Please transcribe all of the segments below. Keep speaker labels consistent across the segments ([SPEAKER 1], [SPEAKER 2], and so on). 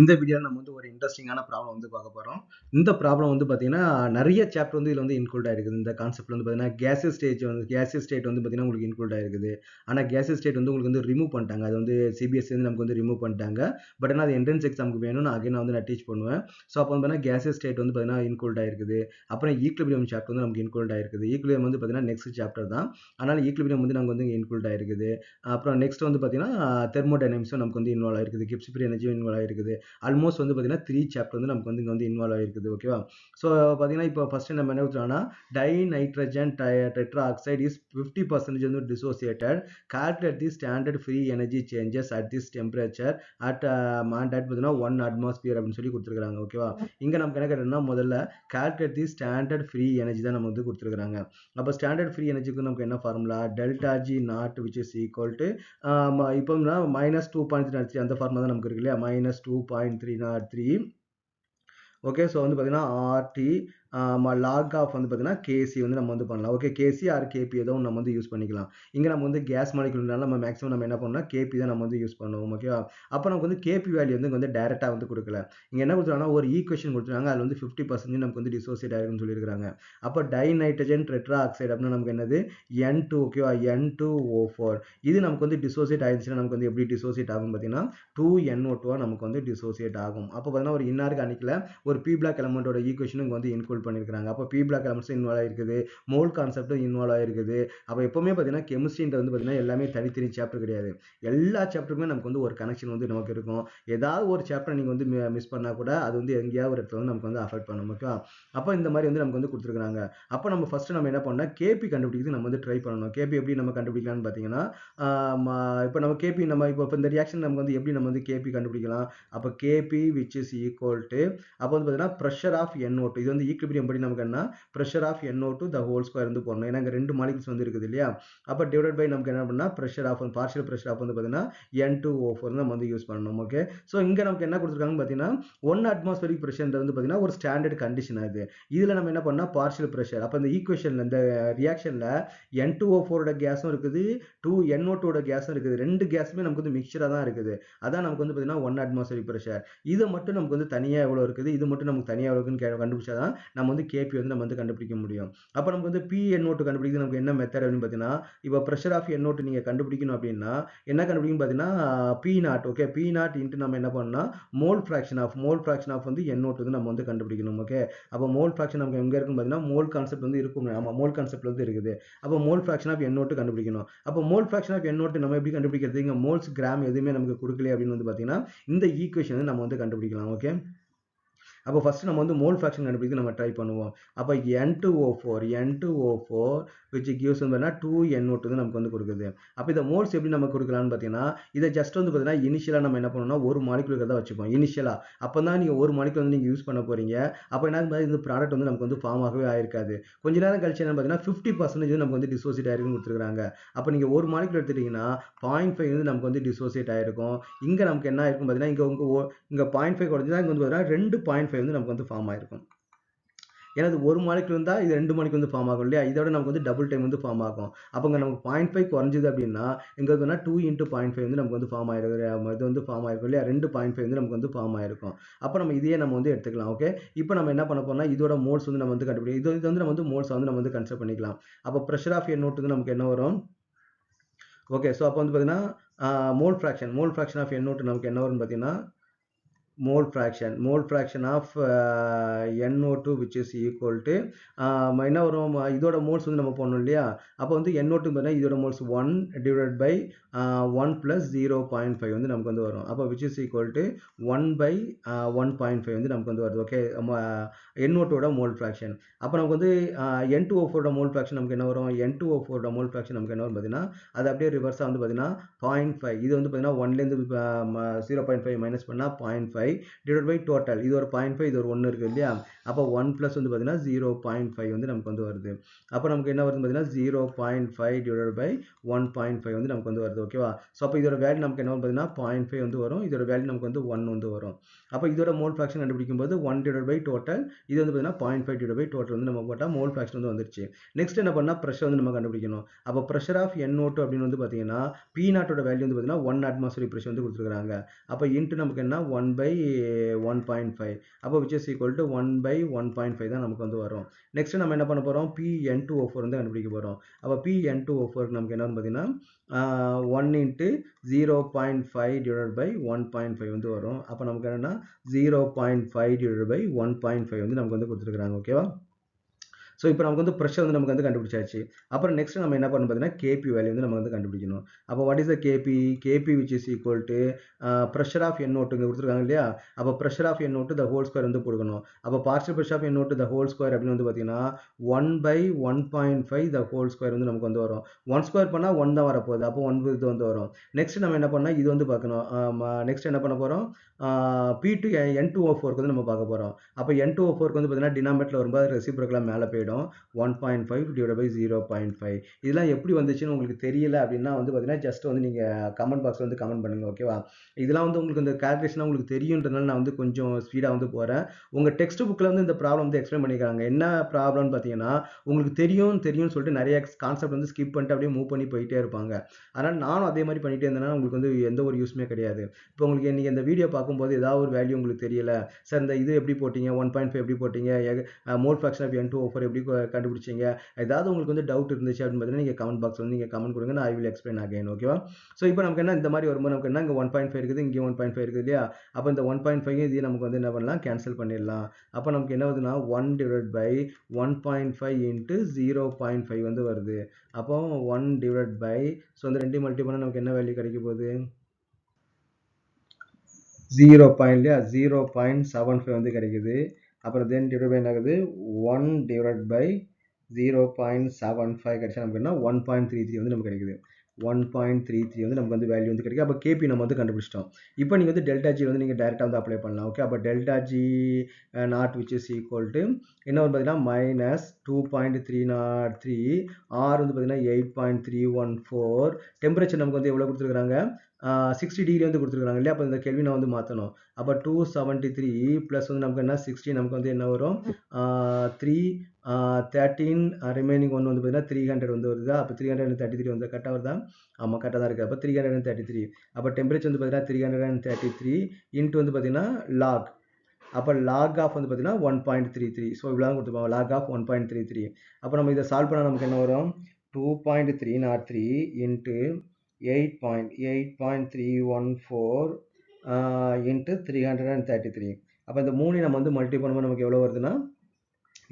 [SPEAKER 1] இந்த வீடியோல நம்ம வந்து ஒரு இன்ட்ரெஸ்டிங்கான ப்ராப்ளம் வந்து பார்க்க போறோம். இந்த ப்ராப்ளம் வந்து பார்த்தீங்கன்னா, நெறைய சாப்டர் வந்து இதுல வந்து இன்க்ளூட் ஆயிருக்குது. இந்த கான்செப்ட்ல வந்து பார்த்தீங்கன்னா, கேஸியஸ் ஸ்டேட் வந்து பார்த்தீங்கன்னா, உங்களுக்கு இன்க்ளூட் ஆயிருக்குது. ஆனா கேஸியஸ் ஸ்டேட் வந்து உங்களுக்கு வந்து ரிமூவ் பண்ணிட்டாங்க. அது வந்து சிபிஎஸ்இ வந்து நமக்கு வந்து ரிமூவ் பண்ணிட்டாங்க. பட் ஆனா அது என்ட்ரன்ஸ் எக்ஸாம்க்கு வேணும். நான் டீச் பண்ணுவேன். ஸோ அப்போ வந்து பார்த்தீங்கன்னா, கேஸியஸ் ஸ்டேட் வந்து பார்த்தீங்கன்னா இன்க்ளூட் ஆயிருக்குது. அப்புறம் ஈக்விலிபிரியம் சாப்டர் வந்து நமக்கு இன்க்ளூட் ஆயிருக்குது. ஈக்விலிபிரியம் வந்து பார்த்தீங்கன்னா, நெக்ஸ்ட் சாப்டர் தான். அதனால ஈக்விலிபிரியம் வந்து நமக்கு வந்து இன்க்ளூட் ஆயிருக்குது. அப்புறம் நெக்ஸ்ட் வந்து பார்த்தீங்கன்னா, தெர்மோடைனமிக்ஸும் நமக்கு வந்து இன்வால்வ் ஆயிருக்குது. கிப்ஸ் ஃப்ரீ எனர்ஜியும் இன்வால்வ் ஆயிருக்குது. ஆல்மோஸ்ட் வந்து பார்த்தீங்கன்னா 3 சாப்டர் வந்து நமக்கு வந்து இங்க வந்து இன்வால்வ் ஆயிருக்குது. ஓகேவா? ஸோ பார்த்தீங்கன்னா, இப்போ ஃபர்ஸ்ட் நம்ம என்ன கொடுத்துருக்கோம்னா, டைநைட்ரஜன் டெட்ரா ஆக்சைடு இஸ் 50% வந்து dissociated. Calculate the standard free energy changes at this temperature at பார்த்தீங்கன்னா 1 அட்மாஸ்பியர் அப்படின்னு சொல்லி கொடுத்துருக்காங்க. ஓகேவா? இங்க நமக்கு என்ன கேட்டோம்னா, முதல்ல கால்குலேட் தி ஸ்டாண்டர்ட் ஃப்ரீ எனர்ஜி தான் நம்ம வந்து கொடுத்துருக்காங்க. அப்போ ஸ்டாண்டர்ட் ஃப்ரீ எனர்ஜிக்கு நமக்கு என்ன formula? Delta G naught which is equal to இப்போ -2.303 அந்த ஃபார்முலா தான் நமக்கு இருக்கு இல்லையா? -2.303. ஓகே. ஸோ வந்து பார்த்தீங்கன்னா ஆர்டி லாக் ஆஃப் வந்து பார்த்தீங்கன்னா கேசி வந்து நம்ம வந்து பண்ணலாம். ஓகே. கேசி ஆர் கேபி ஏதோ ஒன்று நம்ம வந்து யூஸ் பண்ணிக்கலாம். இங்கே நம்ம வந்து கேஸ் மாலிகுல்னால நம்ம மேக்ஸிமம் நம்ம என்ன பண்ணோம்னா கேபி தான் நம்ம வந்து யூஸ் பண்ணுவோம். ஓகேவா? அப்போ நமக்கு வந்து கேபி வேல்யூ வந்து இங்க வந்து டைரக்டா வந்து கொடுக்கல. இங்க என்ன கொடுத்துருக்காங்கன்னா ஒரு ஈக்குவேஷன் கொடுத்துருக்காங்க. அதில் வந்து 50% நமக்கு வந்து டிசோசியேட் ஆயிருக்குன்னு சொல்லியிருக்காங்க. அப்போ டைநைட்ரஜன் டெட்ரா ஆக்சைடு அப்படின்னா நமக்கு என்னது N2. ஓகேவா? N2O4. இது நமக்கு வந்து டிசோசியேட் ஆயிருச்சுன்னா நமக்கு வந்து எப்படி டிசோசியேட் ஆகும் பார்த்தீங்கன்னா 2NO2 நமக்கு வந்து டிசோசியேட் ஆகும். அப்போ பார்த்தீங்கன்னா ஒரு இன்ஆர்கானிக்ல ஒரு பி பிளாக் எலமெண்டோட ஈக்குவேஷனும் வந்து இன்க்ளூட் பண்ணியிருக்காங்க. அப்போ பி பிளாக் எலமெண்ட்ஸும் இன்வால்வ் ஆயிருக்குது. மோல் கான்செப்டும் இன்வால்வ் ஆயிருக்குது. அப்போ எப்பவுமே பார்த்தீங்கன்னா கெமிஸ்ட்ரின்றது வந்து பார்த்தீங்கன்னா எல்லாமே தனித்தனி சாப்டர் கிடையாது. எல்லா சாப்டருமே நமக்கு வந்து ஒரு கனெக்ஷன் வந்து நமக்கு இருக்கும். ஏதாவது ஒரு சாப்டர் நீங்க வந்து மிஸ் பண்ணா கூட அது வந்து எங்கேயாவது ஒரு இடத்துல வந்து நமக்கு வந்து அஃபெக்ட் பண்ணும். ஓகேவா? அப்போ இந்த மாதிரி வந்து நமக்கு வந்து கொடுத்துருக்காங்க. அப்போ நம்ம ஃபர்ஸ்ட் நம்ம என்ன பண்ணோம்னா கேபி கண்டுபிடிக்கிறது நம்ம வந்து ட்ரை பண்ணணும். கேபி எப்படி நம்ம கண்டுபிடிக்கலாம்னு பார்த்தீங்கன்னா, இப்போ நம்ம கேபி நம்ம இப்போ இந்த ரியாக்ஷன் நமக்கு வந்து எப்படி நம்ம வந்து கேபி கண்டுபிடிக்கலாம்? அப்போ KP which is equal to அப்போ வந்து பார்த்தீங்கன்னா ப்ரெஷர் ஆஃப் NO2. இது வந்து ஈக்விலிபிரியம் படி நமக்கு என்ன pressure of NO2 the whole square வந்து போடணும். ஏன்னா இங்க 2 மாலிகுல்ஸ் வந்து இருக்குது இல்லையா? அப்போ டிவைட் பை நமக்கு என்ன பண்ணா pressure of partial pressure of வந்து பார்த்தீங்கன்னா N2O4 நம்ம வந்து யூஸ் பண்ணணும். ஓகே. ஸோ இங்க நமக்கு என்ன கொடுத்துருக்காங்கன்னு பார்த்தீங்கன்னா 1 அட்மாஸ்பரிக் ப்ரெஷர் வந்து பார்த்தீங்கன்னா ஒரு ஸ்டாண்டர்ட் கண்டிஷன் அது. இதுல நம்ம என்ன பண்ணா பார்ஷியல் ப்ரெஷர். அப்போ இந்த ஈக்குவேஷன்ல இந்த ரியாக்ஷன்ல N2O4 கேஸும் இருக்குது, 2NO2 கேஸும் இருக்குது. ரெண்டு கேஸுமே நமக்கு வந்து மிக்சரா தான் இருக்குது. அதான் நமக்கு வந்து பார்த்தீங்கன்னா 1 அட்மாஸ்பரிக் ப்ரெஷர். இது மட்டும் நமக்கு வந்து தனியா எவ்வளவு இருக்குது, இது மட்டும் நமக்கு தனியா எவ்வளவு இருக்குன்னு கண்டுபிடிச்சாதான் நம்ம வந்து கேபி வந்து நம்ம வந்து கண்டுபிடிக்க முடியும். அப்ப நமக்கு வந்து PNO2 கண்டுபிடிக்கிறது நமக்கு என்ன மெத்தட் அப்படின்னு பார்த்தீங்கன்னா, இப்போ பிரஷர் ஆஃப் NO2 நீங்க கண்டுபிடிக்கணும் அப்படின்னா என்ன கண்டுபிடிக்கும் பார்த்தீங்கன்னா P0. ஓகே. P0 இன்ட்டு நம்ம என்ன பண்ணோம்னா மோல் ஃபிராக்ஷன் ஆஃப் வந்து NO2 வந்து நம்ம வந்து கண்டுபிடிக்கணும். ஓகே. அப்போ மோல் ஃபிராக்ஷன் நமக்கு எங்க இருக்குன்னு பார்த்தீங்கன்னா மோல் கான்செப்ட் வந்து இருக்கும். ஆமா, மோல் கான்செப்ட் வந்து இருக்குது. அப்போ மோல் ஃபிராக்ஷன் ஆஃப் NO2 கண்டுபிடிக்கணும். அப்போ மோல் ஃபிராக்ஷன் ஆஃப் NO2 நம்ம எப்படி கண்டுபிடிக்கிறது? இங்க மோல்ஸ் கிராம் எதுவுமே நமக்கு கொடுக்கல அப்படின்னு வந்து பார்த்தீங்கன்னா இந்த ஈக்குவேஷன் வந்து நம்ம வந்து கண்டுபிடிக்கலாம். ஓகே. அப்போ ஃபர்ஸ்ட் நம்ம வந்து மோல் ஃபிராக்ஷன் கண்டுபிடிக்க நம்ம ட்ரை பண்ணுவோம். அப்போ N2O4 which gives வந்து 2NO2 வந்து நமக்கு வந்து கொடுக்குது. அப்போ இந்த மோல்ஸ் எப்படி நம்ம கொடுக்கலாம்னு பார்த்தீங்கன்னா இதை ஜஸ்ட் வந்து பார்த்தீங்கன்னா இனிஷியலா நம்ம என்ன பண்ணணும்னா ஒரு மாலிகுல் தான் வச்சுப்போம் இனிஷியலா. அப்பதான் நீங்க ஒரு மாலிகுல் வந்து நீங்க யூஸ் பண்ண போறீங்க. அப்போ என்ன இந்த ப்ராடக்ட் வந்து நமக்கு வந்து ஃபார்ம் ஆகவே ஆயிருக்காது. கொஞ்ச நேரம் கழிச்சு என்ன பார்த்தீங்கன்னா 50% நமக்கு வந்து டிசோசியேட் ஆயிருக்குன்னு கொடுத்துருக்காங்க. அப்போ நீங்க ஒரு மாலிகுல் எடுத்துட்டீங்கன்னா 0.5 வந்து நமக்கு வந்து டிசோசியேட் ஆயிருக்கும். இங்க நமக்கு என்ன ஆயிருக்கும் பார்த்தீங்கன்னா இங்க 0.5 குறைஞ்சா இங்க வந்து பார்த்தீங்கன்னா 2.5 வந்து நமக்கு வந்து ஃபார்ம் ஆயிருக்கும். ஏன்னா இது ஒரு மாலிகுல் இருந்தா இது 2 மாலிகுல் வந்து ஃபார்ம் ஆகும் இல்லையா? இதோட நமக்கு வந்து டபுள் டைம் வந்து ஃபார்ம் ஆகும். அப்ப இங்க நமக்கு 0.5 குறைஞ்சது அப்படின்னா இங்க வந்து 2 இன்டு 0.5 வந்து நமக்கு வந்து ஃபார்ம் ஆயிருக்கும். இது வந்து ஃபார்ம் ஆயிருக்கும் இல்லையா? 2.5 வந்து நமக்கு வந்து ஃபார்ம் ஆயிருக்கும். அப்ப நம்ம இதையே நம்ம வந்து எடுத்துக்கலாம். ஓகே. இப்போ நம்ம என்ன பண்ண போறோம்னா இதோட மோல்ஸ் வந்து நம்ம வந்து கண்டுபிடிக்கலாம். இது வந்து நம்ம வந்து மோல்ஸ் வந்து நம்ம வந்து கன்சிடர் பண்ணிக்கலாம். அப்ப பிரஷர் ஆஃப் NO2 வந்து நமக்கு என்ன வரும்? ஓகே. ஸோ அப்போ வந்து பார்த்தீங்கன்னா மோல் ஃபிராக்ஷன் ஆஃப் NO2 நமக்கு என்ன வரும்னு பார்த்தீங்கன்னா mole fraction of NO2 which is equal to என்ன வரும் இதோட மோல்ஸ் வந்து நம்ம போடணும் இல்லையா? அப்போ வந்து NO2 பார்த்தீங்கன்னா இதோட மோல்ஸ் 1 divided by 1 plus 0.5 வந்து நமக்கு வந்து வரும். அப்போ which is equal to 1 by 1.5 வந்து நமக்கு வந்து வருது. ஓகே. NO2 mole fraction. அப்போ நமக்கு வந்து N2O4 மோல் ஃபிராக்ஷன் நமக்கு என்ன வரும்? N2O4 மோல் ஃபிராக்ஷன் நமக்கு என்ன வரும் பார்த்தீங்கன்னா அது அப்படியே ரிவர்ஸா வந்து பார்த்தீங்கன்னா 0.5. இது வந்து பார்த்தீங்கன்னா 1லேருந்து 0.5 மைனஸ் பண்ணா 0.5 டிவைட் பை டோட்டல். இது ஒரு 0.5 இது ஒரு 1 இருக்கு இல்லையா? அப்போ 1 பிளஸ் வந்து பார்த்தீங்கன்னா 0.5 வந்து நமக்கு வந்து வருது. அப்போ நமக்கு என்ன வருது பார்த்தீங்கன்னா 0.5 டிவைட் பை 1.5 வந்து நமக்கு வந்து வருது. ஓகேவா? ஸோ அப்போ இதோட வேல்யூ நமக்கு என்ன வரும் பார்த்தீங்கன்னா 0.5 வந்து வரும். இதோட வேல்யூ நமக்கு வந்து 1 வந்து வரும். அப்போ இதோட மோல் ஃபிராக்ஷன் கண்டுபிடிக்கும் போது 1 டிவைட் பை டோட்டல் இது வந்து பார்த்தீங்கன்னா 0.5 டிவைட் பை டோட்டல் வந்து நம்ம போட்டால் மோல் ஃபிராக்ஷன் வந்து வந்துருச்சு. நெக்ஸ்ட் என்ன பண்ணா ப்ரெஷர் வந்து நம்ம கண்டுபிடிக்கணும். அப்போ ப்ரெஷர் ஆஃப் NO2 அப்படின்னு வந்து பார்த்தீங்கன்னா P0 வேல்யூ வந்து பார்த்தீங்கன்னா 1 அட்மாஸ்பரிக் ப்ரெஷர் வந்து கொடுத்துருக்காங்க. அப்போ இன்ட்டு நமக்கு என்ன 1 பை 1.5. அப்போ which is equal to 1/1.5 தான் நமக்கு வந்து வரும். நெக்ஸ்ட் நம்ம என்ன பண்ண போறோம், Pn2O4 வந்து கண்டுபிடிக்க போறோம். அப்போ Pn2O4 நமக்கு என்ன பார்த்தீங்கன்னா 1 into 0.5 divided by 1.5 வந்து வரும். அப்போ நமக்கு என்னன்னா 0.5 divided by 1.5 வந்து நமக்கு வந்து கொடுத்துருக்காங்க. ஓகேவா? ஸோ இப்போ நமக்கு வந்து ப்ரெஷர் வந்து நமக்கு வந்து கண்டுபிடிச்சாச்சு. அப்புறம் நெக்ஸ்ட் நம்ம என்ன பண்ணணும் பார்த்தீங்கன்னா கேபி வேல்யூ வந்து நம்ம வந்து கண்டுபிடிக்கணும். அப்போ what is the KP? KP which is equal to pressure of NO2 இங்கே கொடுத்துருக்காங்க இல்லையா? அப்போ pressure of NO2 the whole square வந்து கொடுக்கணும். அப்போ partial pressure of NO2 the whole square அப்படின்னு வந்து பார்த்தீங்கன்னா 1/1.5 த ஹோல் ஸ்கொயர் வந்து நமக்கு வந்து வரும். 1 ஸ்கொயர் பண்ணால் 1 தான் வரப்போகுது. அப்போ 1 இது வந்து வரும். நெக்ஸ்ட் நம்ம என்ன பண்ணால் இது வந்து பார்க்கணும். நெக்ஸ்ட் என்ன பண்ண போகிறோம், N2O4 வந்து நம்ம பார்க்க போகிறோம். அப்போ N2O4 வந்து பார்த்தீங்கன்னா டினாமினேட்டர் வரும்போது ரெசிப்ரோக்கலாக மேலே போயிடும். 1.5 divided by 0.5. இதெல்லாம் எப்படி வந்துச்சுன்னு உங்களுக்கு தெரியல அப்படின்னா வந்து பார்த்தீங்கன்னா ஜஸ்ட் வந்து நீங்கள் கமெண்ட் பாக்ஸ் வந்து கமெண்ட் பண்ணுங்க. ஓகேவா? இதெல்லாம் வந்து உங்களுக்கு இந்த கால்குலேஷன் உங்களுக்கு தெரியுன்றதுனால நான் வந்து கொஞ்சம் ஸ்பீடாக வந்து போகிறேன். உங்கள் டெக்ஸ்ட் புக்கில் வந்து இந்த ப்ராப்ளம் வந்து எக்ஸ்பிளைன் பண்ணிக்கிறாங்க. என்ன ப்ராப்ளம்னு பார்த்தீங்கன்னா உங்களுக்கு தெரியும்னு சொல்லிட்டு நிறைய கான்செப்ட் வந்து ஸ்கிப் பண்ணிட்டு அப்படியே மூவ் பண்ணி போயிட்டே இருப்பாங்க. அதனால் நானும் அதே மாதிரி பண்ணிட்டே இருந்தேன்னா உங்களுக்கு வந்து எந்த ஒரு யூஸ்மே கிடையாது. இப்போ உங்களுக்கு நீங்கள் இந்த வீடியோ பார்க்கும்போது ஏதாவது ஒரு வேல்யூ உங்களுக்கு தெரியல, சார் இந்த இது எப்படி போட்டீங்க, 1.5 எப்படி போட்டீங்க, மோல் ஃபிராக்ஷன் ஆஃப் N2O4 எப்படி கண்டுபிடிச்சிங்க, ஏதாவது உங்களுக்கு வந்து டவுட் இருந்துச்சு அப்படின்னு பார்த்தீங்கன்னா நீங்கள் கமெண்ட் பாக்ஸ் வந்து நீங்கள் கமெண்ட் கொடுங்க, நான் ஐ வில் எக்ஸ்பிளைன் அகைன். ஓகேவா? ஸோ இப்போ நமக்கு என்ன இந்த மாதிரி வரும்போது நமக்கு என்ன இங்கே 1.5 இருக்குது, இங்கே 1.5 இருக்குது இல்லையா? அப்போ இந்த 1.5 இது நமக்கு வந்து என்ன பண்ணலாம், கேன்சல் பண்ணிடலாம். அப்போ நமக்கு என்ன வருதுன்னா 1 divided by 1.5 into 0.5 வந்து வருது. அப்போ 1 divided by, ஸோ இந்த ரெண்டையும் மல்டிப்ளை பண்ணால் நமக்கு என்ன வேல்யூ கிடைக்க போகுது, 0.75 வந்து கிடைக்குது. அப்புறம் தென் டிவைட் பை என்ன ஆகுது, 1 divided by 0.75 கிடைச்சா நமக்கு என்ன 1.33 வந்து நமக்கு கிடைக்குது. 1.33 வந்து நமக்கு வந்து வேல்யூ வந்து கிடைக்கும். அப்போ கேபி நம்ம வந்து கண்டுபிடிச்சிட்டோம். இப்போ நீங்கள் வந்து டெல்டா ஜி வந்து நீங்கள் டேரெக்டாக வந்து அப்ளை பண்ணலாம். ஓகே, அப்போ delta G naught which is equal to என்ன வந்து பார்த்தீங்கன்னா -2.303, ஆர் வந்து பார்த்தீங்கன்னா 8.314, டெம்பரேச்சர் நமக்கு வந்து எவ்வளோ கொடுத்துருக்காங்க, 60 டிகிரி வந்து கொடுத்துருக்காங்க இல்லையா? அப்போ இந்த கேள்வி நான் வந்து மாற்றணும். அப்போ 273 ப்ளஸ் வந்து நமக்கு என்ன 60, நமக்கு வந்து என்ன வரும் 13 ரிமைனிங் ஒன்று வந்து பார்த்தீங்கன்னா 300 வந்து வருதா? அப்போ 333 வந்து கரெக்டாக வருதா? ஆமாம், கரெக்டாக தான் இருக்குது. அப்போ 333, அப்போ டெம்பரேச்சர் வந்து பார்த்தீங்கன்னா 333 இன்ட்டு வந்து பார்த்தீங்கன்னா லாக், அப்போ லாக் ஆஃப் வந்து பார்த்தீங்கன்னா 1.33. ஸோ இவ்வளோ தான் கொடுத்துருப்பாங்க, லாக் ஆஃப் 1.33. அப்போ நம்ம இதை சால்வ் பண்ணால் நமக்கு என்ன வரும், 2.303 இன்ட்டு 8.314 இன்ட்டு 333. அப்போ இந்த 3 நம்ம வந்து மல்டிப்ளை பண்ணும்போது நமக்கு எவ்வளோ வருதுன்னா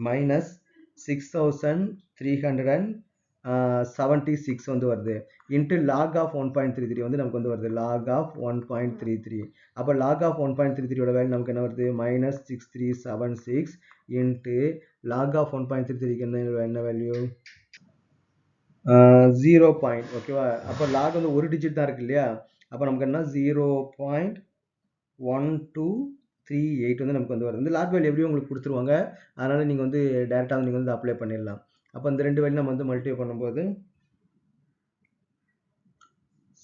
[SPEAKER 1] -6376 வந்து வருது. இன்ட்டு லாக் ஆஃப் 1.33 வந்து நமக்கு வந்து வருது, லாக் ஆஃப் 1.33. அப்போ லாக் ஆஃப் 1.33 வேல்யூ நமக்கு என்ன வருது, -6376 இன்ட்டு லாக் ஆஃப் 1.33க்கு என்ன வேல்யூ 0. ஓகேவா? அப்போ லாக் வந்து ஒரு டிஜிட் தான் இருக்கு இல்லையா? அப்போ நமக்கு என்ன 0.1238 வந்து நமக்கு வந்து வருது. இந்த லாக் வேல்யூ எப்படியும் உங்களுக்கு கொடுத்துருவாங்க, அதனால நீங்கள் வந்து டேரெக்டாக நீங்கள் வந்து அப்ளை பண்ணிடலாம். அப்போ இந்த ரெண்டு வேல்யூ நம்ம வந்து மல்டிப்ளை பண்ணும்போது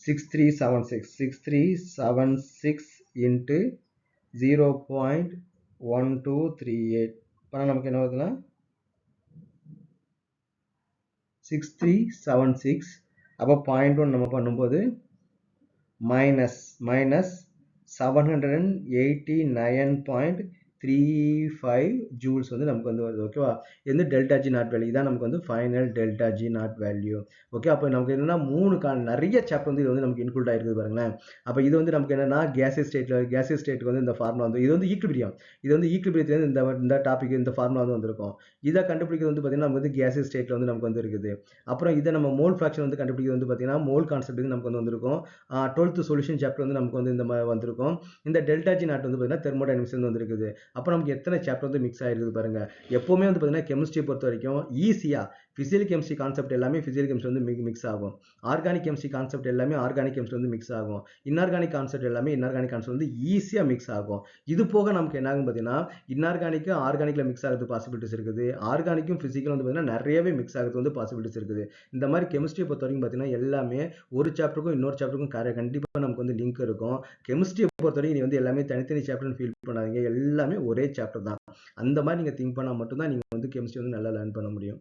[SPEAKER 1] 6376 இன்ட்டு 0.1238 பண்ணால் நமக்கு என்ன வருதுன்னா 6376. அப்போ 0.1 நம்ம பண்ணும்போது -789.35 ஜூல்ஸ் வந்து நமக்கு வந்து வருது. ஓகேவா? இது வந்து டெல்டா ஜி நாட் வேல்யூ, இதான் நமக்கு வந்து final delta G naught value. Okay, அப்போ நமக்கு என்னன்னா நிறைய சாப்டர் வந்து இது வந்து நமக்கு இன்க்ளூட் ஆகிருக்குது பாருங்களேன். அப்போ இது வந்து நமக்கு என்னன்னா கேசியஸ் ஸ்டேட்டுக்கு வந்து இந்த ஃபார்முலா வந்து இது வந்து ஈக்குலிபிரியம், இது வந்து ஈக்குலிபிரியத்துலேருந்து இந்த டாபிக் இந்த ஃபார்முலா வந்து வந்திருக்கும். இதை கண்டுபிடிக்கிறது வந்து பார்த்தீங்கன்னா நமக்கு வந்து கேசியஸ் ஸ்டேட்டில் வந்து நமக்கு வந்து இருக்குது. அப்புறம் இதை நம்ம மோல் ஃப்ராக்ஷன் வந்து கண்டுபிடிக்கிறது வந்து பார்த்தீங்கன்னா மோல் கான்செப்ட் வந்து நமக்கு வந்து வந்திருக்கும். 12th சொல்யூஷன் சாப்டர் வந்து நமக்கு வந்து இந்த மாதிரி வந்திருக்கும். இந்த டெல்டா ஜி நாட் வந்து பார்த்தீங்கன்னா தெர்மோடைனமிக்ஸ் வந்து வந்திருக்குது. அப்போ நமக்கு எத்தனை சாப்டர் வந்து மிக்ஸ் ஆகிருக்குது பாருங்க. எப்போவுமே வந்து பார்த்தீங்கன்னா கெமிஸ்ட்ரி பொறுத்த வரைக்கும் ஈஸியாக ஃபிசிக்கல் கெமிஸ்ட்ரி கான்செப்ட் எல்லாமே ஃபிசிக்கல் கெமிஸ்ட்ரி வந்து மிக்ஸ் ஆகும். ஆர்கானிக் கெமிஸ்ட்ரி கான்செப்ட் எல்லாமே ஆர்கானிக் கெமிஸ்ட்ரி வந்து மிக்ஸ் ஆகும். இன்ஆர்கானிக் கான்செப்ட் எல்லாமே இன்ஆர்கானிக் கான்செப்ட் வந்து ஈஸியாக மிக்ஸ் ஆகும். இது போக நமக்கு என்ன ஆகும் பார்த்தீங்கன்னா இன்ஆர்கானிக்கு ஆர்கானிக்ல மிக்ஸ் ஆகிறது பாசிபிலிட்டிஸ் இருக்குது. ஆர்கானிக்கும் ஃபிசிக்கலும் வந்து பார்த்தீங்கன்னா நிறையவே மிக்ஸ் ஆகிறது வந்து பாசிபிலிட்டிஸ் இருக்குது. இந்த மாதிரி கெமிஸ்ட்ரியை பொறுத்த வரைக்கும் பார்த்தீங்கன்னா எல்லாமே ஒரு சாப்டருக்கும் இன்னொரு சாப்டருக்கும் கண்டிப்பாக நமக்கு வந்து லிங்க் இருக்கும். கெமிஸ்ட்ரியை பொறுத்த வரைக்கும் நீ வந்து எல்லாமே தனித்தனி சாப்டர்னு ஃபீல் பண்ணாதீங்க, எல்லாமே ஒரே சாப்டர் தான். அந்த மாதிரி நீங்கள் திங்க் பண்ணால் மட்டும்தான் நீங்கள் வந்து கெமிஸ்ட்ரி வந்து நல்லா லேர்ன் பண்ண முடியும்.